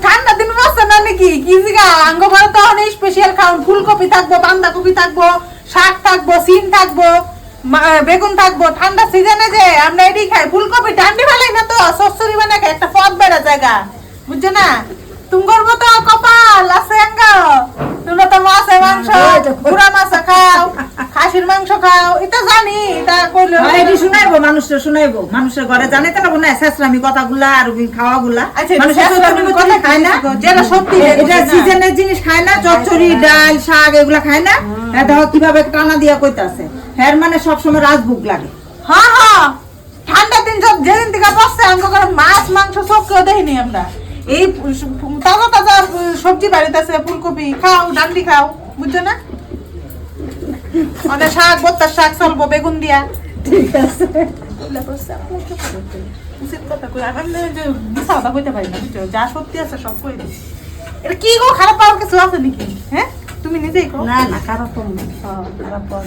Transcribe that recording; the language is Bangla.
ঠান্ডা দিন বসছে না নাকি কি জিগা আঙ্গ ঘরে তো অনেক স্পেশাল খাওন, ফুলকপি থাকবো, বাঁধাকপি থাকবো, শাক থাকবো, সিম থাকবো, বেগুন থাকবো। ঠান্ডা সিজনে যে আমরা এটি খাই ফুলকপি ডান্ডি ফেলাই না তো সস্তুরি বানাকে একটা পথ বেড়া জায়গা বুঝছো না। তুমগর মতো কপাল আছে আঙ্গা, তোমরা তো মাছে মাংস পুরা মাছ খাও, খাসির মাংস খাও, এটা জানি। এটা কইলো এটি শুনাইবো মানুষের, শুনাইবো মানুষের ঘরে জানে তো না শেষরামি কথাগুলা আর খাওয়াগুলা। মানুষের কথা খায় না, যেটা সত্যি এটা সিজনের জিনিস খায় না, চচ্চড়ি ডাল শাক এগুলা খায় না। দেখো কিভাবে টানা দিয়া কইতাছে, হ্যাঁ মানে সবসময় রাজভোগ লাগে। হ্যাঁ হ্যাঁ, ঠান্ডা দিন যেদিন থেকে বসছে আঙ্গ ঘরে মাছ মাংস সব কেউ দেখিনি আমরা। এই তাজা তাজা সবজি বাড়িতে আছে, ফুলকপি খাও, ডান্ডি খাও, বুঝছো না। অনেক শাক, বত্তার শাক চলবো বেগুন দিয়া। ঠিক আছে, উচিত কথা কই, আমি যে মিশাওটা কইতে পারি না বুঝছো, যা সত্যি আছে সব কই দিই। এটা কি গো, খারাপ পাওয়ার কিছু আছে নাকি? হ্যাঁ তুমি নিজেই কো। না না খারাপ খারাপ পাওয়া